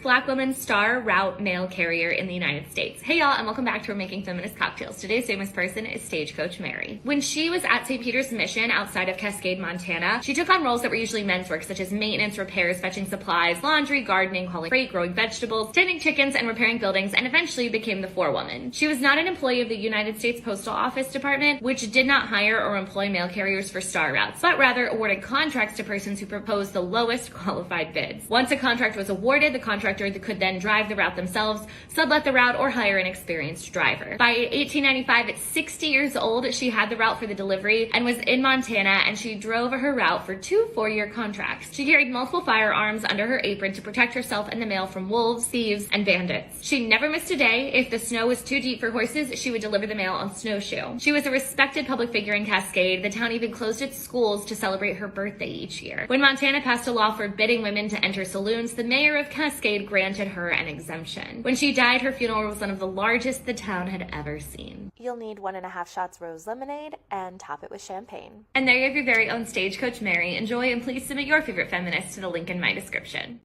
Black woman star route mail carrier in the United States. Hey y'all, and welcome back to We're Making Feminist Cocktails. Today's famous person is Stagecoach Mary. When she was at St. Peter's Mission outside of Cascade, Montana, she took on roles that were usually men's work, such as maintenance, repairs, fetching supplies, laundry, gardening, hauling freight, growing vegetables, tending chickens, and repairing buildings, and eventually became the forewoman. She was not an employee of the United States Postal Office Department, which did not hire or employ mail carriers for star routes, but rather awarded contracts to persons who proposed the lowest qualified bids. Once a contract was awarded, the contractor could then drive the route themselves, sublet the route, or hire an experienced driver. By 1895, at 60 years old, she had the route for the delivery and was in Montana, and she drove her route for 2 4-year contracts. She carried multiple firearms under her apron to protect herself and the mail from wolves, thieves, and bandits. She never missed a day. If the snow was too deep for horses, she would deliver the mail on snowshoe. She was a respected public figure in Cascade. The town even closed its schools to celebrate her birthday each year. When Montana passed a law forbidding women to enter saloons, the mayor of Cascade granted her an exemption. When she died, her funeral was one of the largest the town had ever seen. You'll need 1.5 shots rose lemonade and top it with champagne. And there you have your very own Stagecoach Mary. Enjoy, and please submit your favorite feminist to the link in my description.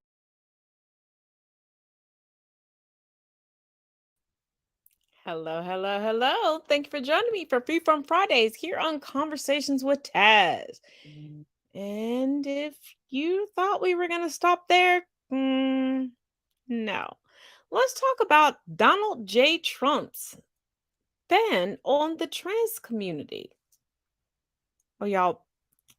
Hello. Thank you for joining me for Freeform Fridays here on Conversations with Taz. And if you thought we were going to stop there, no. Let's talk about Donald J. Trump's ban on the trans community. Oh, y'all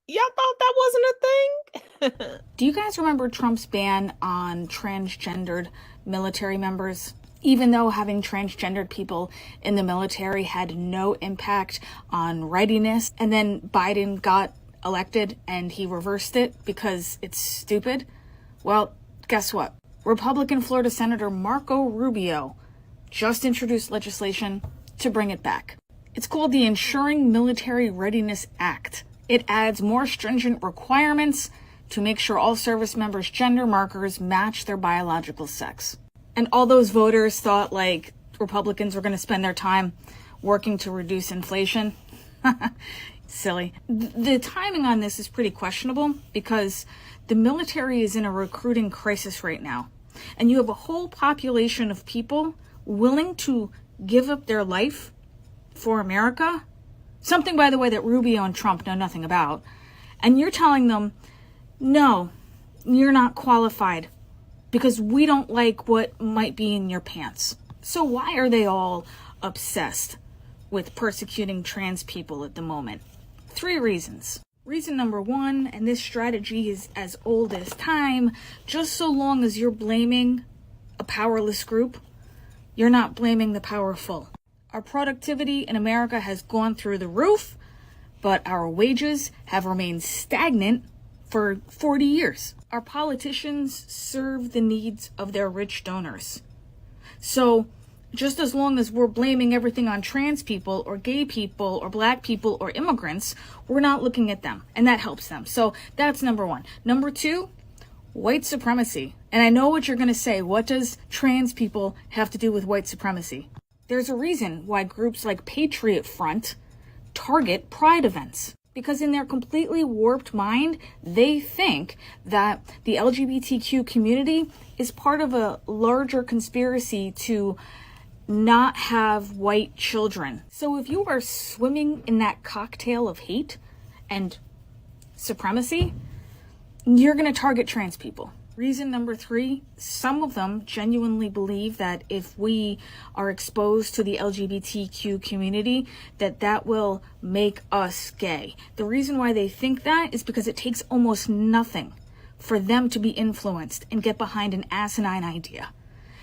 thought that wasn't a thing? Do you guys remember Trump's ban on transgendered military members? Even though having transgendered people in the military had no impact on readiness, and then Biden got elected and he reversed it because it's stupid? Well, guess what? Republican Florida Senator Marco Rubio just introduced legislation to bring it back. It's called the Ensuring Military Readiness Act. It adds more stringent requirements to make sure all service members' gender markers match their biological sex. And all those voters thought like Republicans were going to spend their time working to reduce inflation. Silly. The timing on this is pretty questionable because the military is in a recruiting crisis right now. And you have a whole population of people willing to give up their life for America. Something, by the way, that Rubio and Trump know nothing about. And you're telling them, no, you're not qualified because we don't like what might be in your pants. So why are they all obsessed with persecuting trans people at the moment? 3 reasons. Reason number 1, and this strategy is as old as time, just so long as you're blaming a powerless group, you're not blaming the powerful. Our productivity in America has gone through the roof, but our wages have remained stagnant for 40 years. Our politicians serve the needs of their rich donors. So just as long as we're blaming everything on trans people or gay people or black people or immigrants, we're not looking at them, and that helps them. So that's number 1. Number 2, white supremacy. And I know what you're going to say. What does trans people have to do with white supremacy? There's a reason why groups like Patriot Front target pride events. Because in their completely warped mind, they think that the LGBTQ community is part of a larger conspiracy to not have white children. So if you are swimming in that cocktail of hate and supremacy, you're going to target trans people. Reason number 3, some of them genuinely believe that if we are exposed to the LGBTQ community, that will make us gay. The reason why they think that is because it takes almost nothing for them to be influenced and get behind an asinine idea.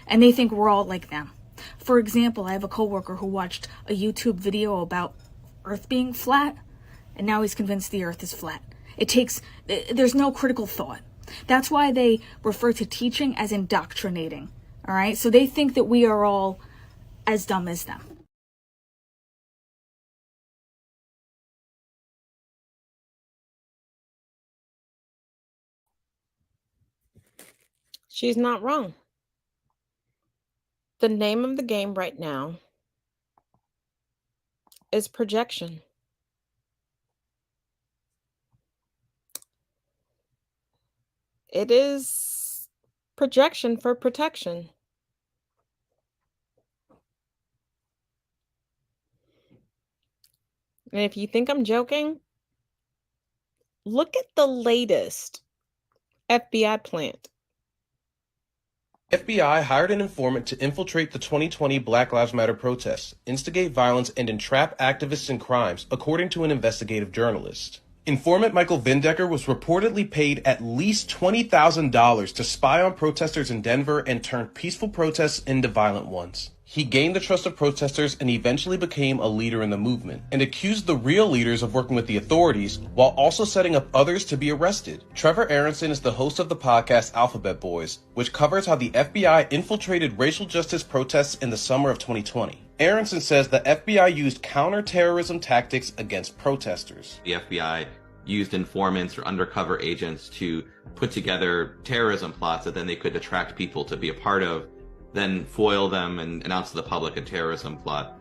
And they think we're all like them. For example, I have a coworker who watched a YouTube video about Earth being flat, and now he's convinced the Earth is flat. There's no critical thought. That's why they refer to teaching as indoctrinating. All right. So they think that we are all as dumb as them. She's not wrong. The name of the game right now is projection. It is projection for protection. And if you think I'm joking, look at the latest FBI plant. FBI hired an informant to infiltrate the 2020 Black Lives Matter protests, instigate violence, and entrap activists in crimes, according to an investigative journalist. Informant Michael Vindecker was reportedly paid at least $20,000 to spy on protesters in Denver and turn peaceful protests into violent ones. He gained the trust of protesters and eventually became a leader in the movement, and accused the real leaders of working with the authorities while also setting up others to be arrested. Trevor Aronson is the host of the podcast Alphabet Boys, which covers how the FBI infiltrated racial justice protests in the summer of 2020. Aronson says the FBI used counterterrorism tactics against protesters. The FBI used informants or undercover agents to put together terrorism plots that then they could attract people to be a part of, then foil them and announce to the public a terrorism plot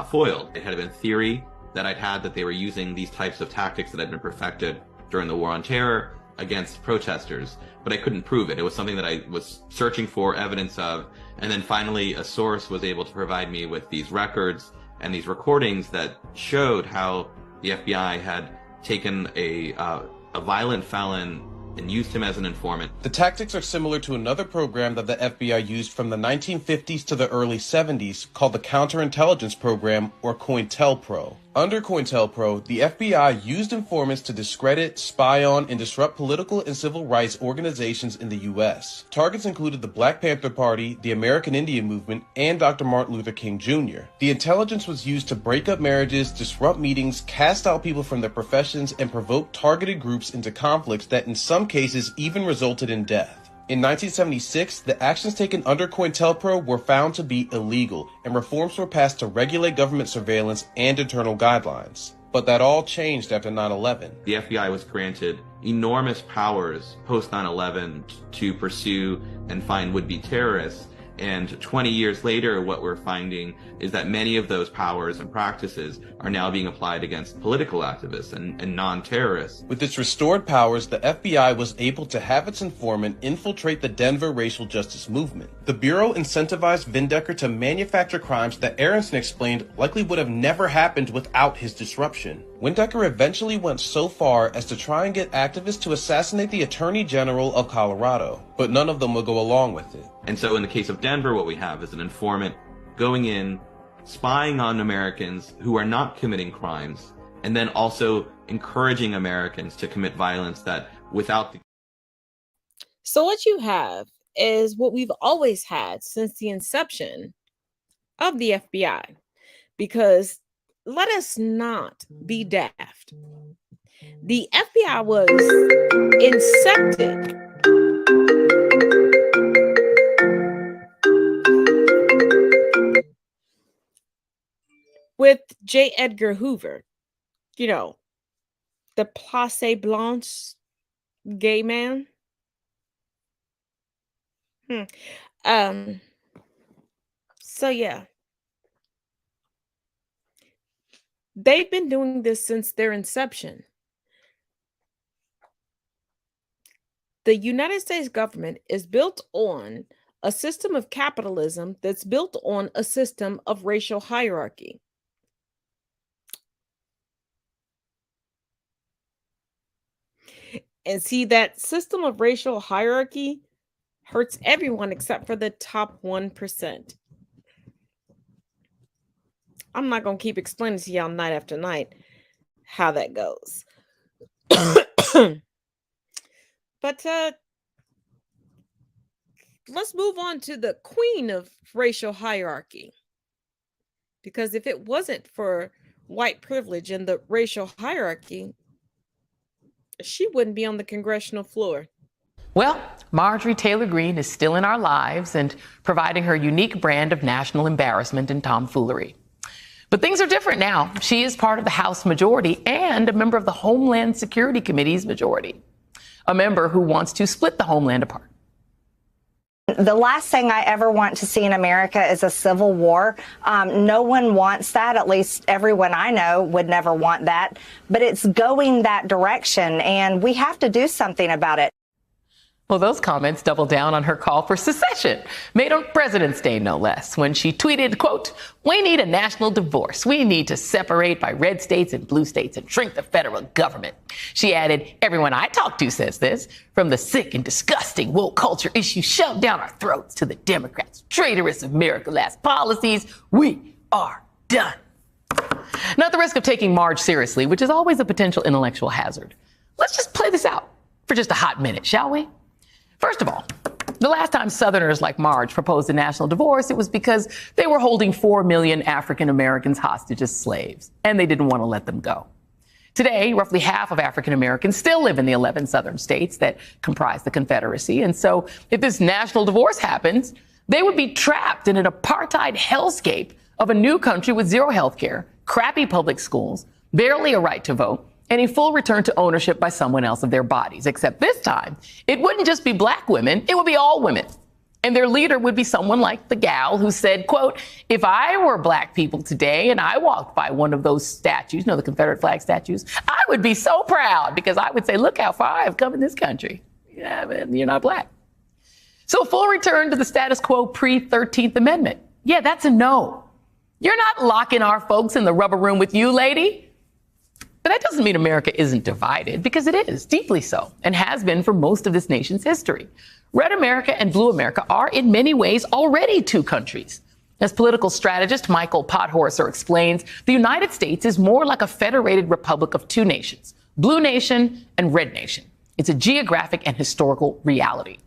foiled. It had been theory that I'd had that they were using these types of tactics that had been perfected during the War on Terror against protesters, but I couldn't prove it. It was something that I was searching for evidence of, and then finally a source was able to provide me with these records and these recordings that showed how the FBI had taken a violent felon and used him as an informant. The tactics are similar to another program that the FBI used from the 1950s to the early 70s called the Counterintelligence Program, or COINTELPRO. Under COINTELPRO, the FBI used informants to discredit, spy on, and disrupt political and civil rights organizations in the U.S. Targets included the Black Panther Party, the American Indian Movement, and Dr. Martin Luther King Jr. The intelligence was used to break up marriages, disrupt meetings, cast out people from their professions, and provoke targeted groups into conflicts that in some cases even resulted in death. In 1976, the actions taken under COINTELPRO were found to be illegal, and reforms were passed to regulate government surveillance and internal guidelines. But that all changed after 9/11. The FBI was granted enormous powers post 9/11 to pursue and find would-be terrorists. And 20 years later, what we're finding is that many of those powers and practices are now being applied against political activists and non-terrorists. With its restored powers, the FBI was able to have its informant infiltrate the Denver racial justice movement. The Bureau incentivized Vindecker to manufacture crimes that Aronson explained likely would have never happened without his disruption. Vindecker eventually went so far as to try and get activists to assassinate the Attorney General of Colorado, but none of them would go along with it. And so in the case of Denver, what we have is an informant going in, spying on Americans who are not committing crimes, and then also encouraging Americans to commit violence that without the... So what you have is what we've always had since the inception of the FBI, because let us not be daft. The FBI was incepted with J. Edgar Hoover, you know, the Place Blanche gay man. So yeah. They've been doing this since their inception. The United States government is built on a system of capitalism that's built on a system of racial hierarchy. And see, that system of racial hierarchy hurts everyone except for the top 1%. I'm not going to keep explaining to y'all night after night how that goes. But let's move on to the queen of racial hierarchy. Because if it wasn't for white privilege and the racial hierarchy, she wouldn't be on the congressional floor. Well, Marjorie Taylor Greene is still in our lives and providing her unique brand of national embarrassment and tomfoolery. But things are different now. She is part of the House majority and a member of the Homeland Security Committee's majority, a member who wants to split the homeland apart. The last thing I ever want to see in America is a civil war. No one wants that. At least everyone I know would never want that. But it's going that direction, and we have to do something about it. Well, those comments double down on her call for secession, made on President's Day, no less, when she tweeted, quote, "We need a national divorce. We need to separate by red states and blue states and shrink the federal government." She added, "Everyone I talk to says this, from the sick and disgusting woke culture issue shoved down our throats to the Democrats' traitorous America-last policies. We are done." Now, at the risk of taking Marge seriously, which is always a potential intellectual hazard, let's just play this out for just a hot minute, shall we? First of all, the last time Southerners like Marge proposed a national divorce, it was because they were holding 4 million African Americans hostage as slaves, and they didn't want to let them go. Today, roughly half of African Americans still live in the 11 southern states that comprise the Confederacy. And so if this national divorce happens, they would be trapped in an apartheid hellscape of a new country with zero health care, crappy public schools, barely a right to vote, and a full return to ownership by someone else of their bodies. Except this time, it wouldn't just be black women, it would be all women. And their leader would be someone like the gal who said, quote, "If I were black people today and I walked by one of those statues, the Confederate flag statues, I would be so proud because I would say, look how far I've come in this country." Yeah, man, you're not black. So full return to the status quo pre-13th Amendment. Yeah, that's a no. You're not locking our folks in the rubber room with you, lady. But that doesn't mean America isn't divided, because it is, deeply so, and has been for most of this nation's history. Red America and Blue America are in many ways already two countries. As political strategist Michael Pothorser explains, the United States is more like a federated republic of two nations, Blue Nation and Red Nation. It's a geographic and historical reality.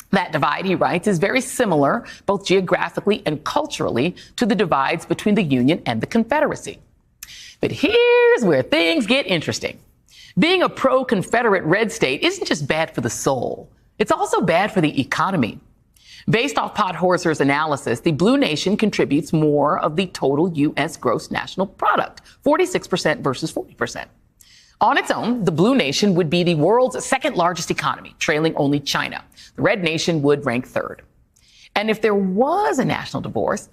That divide, he writes, is very similar, both geographically and culturally, to the divides between the Union and the Confederacy. But here's where things get interesting. Being a pro-Confederate red state isn't just bad for the soul. It's also bad for the economy. Based off Pothorser's analysis, the Blue Nation contributes more of the total U.S. gross national product, 46% versus 40%. On its own, the Blue Nation would be the world's second largest economy, trailing only China. The Red Nation would rank third. And if there was a national divorce,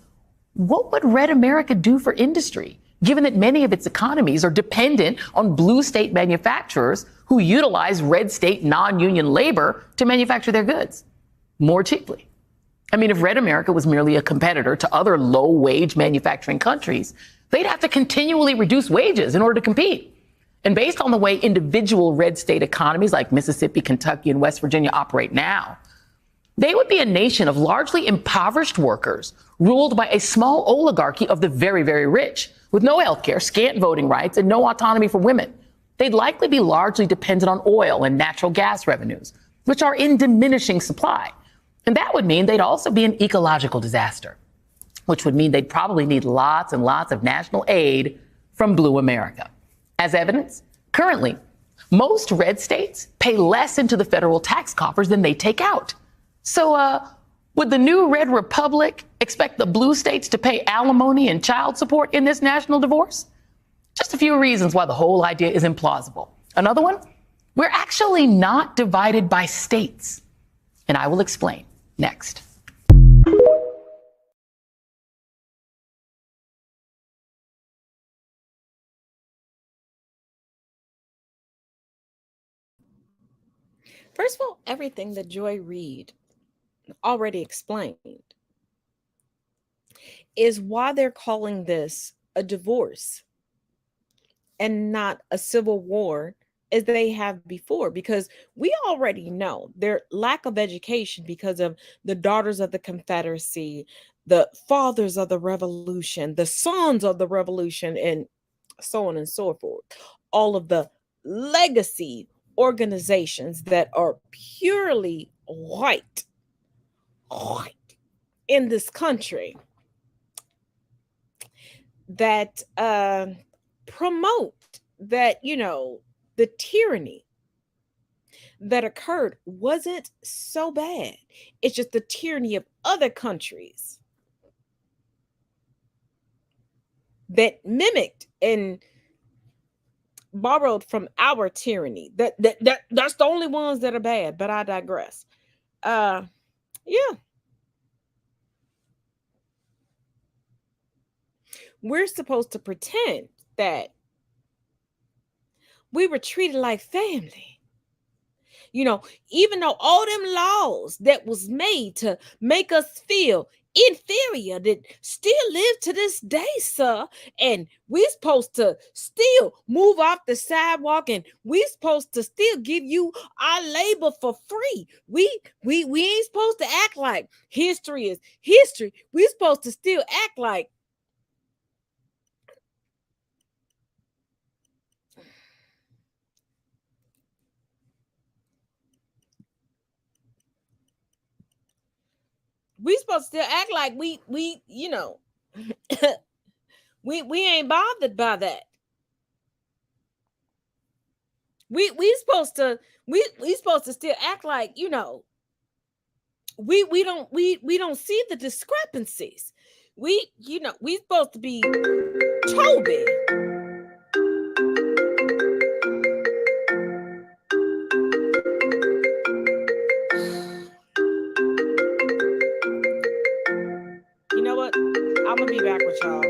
what would Red America do for industry, given that many of its economies are dependent on blue state manufacturers who utilize red state non-union labor to manufacture their goods more cheaply? I mean, if Red America was merely a competitor to other low-wage manufacturing countries, they'd have to continually reduce wages in order to compete. And based on the way individual red state economies like Mississippi, Kentucky, and West Virginia operate now, they would be a nation of largely impoverished workers ruled by a small oligarchy of the very, very rich, with no health care, scant voting rights, and no autonomy for women. They'd likely be largely dependent on oil and natural gas revenues, which are in diminishing supply. And that would mean they'd also be an ecological disaster, which would mean they'd probably need lots and lots of national aid from Blue America. As evidence, currently, most red states pay less into the federal tax coffers than they take out. So, would the new Red Republic expect the blue states to pay alimony and child support in this national divorce? Just a few reasons why the whole idea is implausible. Another one, we're actually not divided by states. And I will explain next. First of all, everything that Joy Reid already explained is why they're calling this a divorce and not a civil war as they have before, because we already know their lack of education because of the daughters of the Confederacy, the fathers of the revolution, the sons of the revolution, and so on and so forth. All of the legacy organizations that are purely white in this country that promote that, the tyranny that occurred wasn't so bad. It's just the tyranny of other countries that mimicked and borrowed from our tyranny. That's the only ones that are bad, but I digress. Yeah. We're supposed to pretend that we were treated like family. Even though all them laws that was made to make us feel inferior that still live to this day, sir. And we supposed to still move off the sidewalk, and we supposed to still give you our labor for free. We ain't supposed to act like history is history. We supposed to still act like we we ain't bothered by that. We supposed to still act like, we don't see the discrepancies. We supposed to be Toby. You know what? I'm gonna be back with y'all.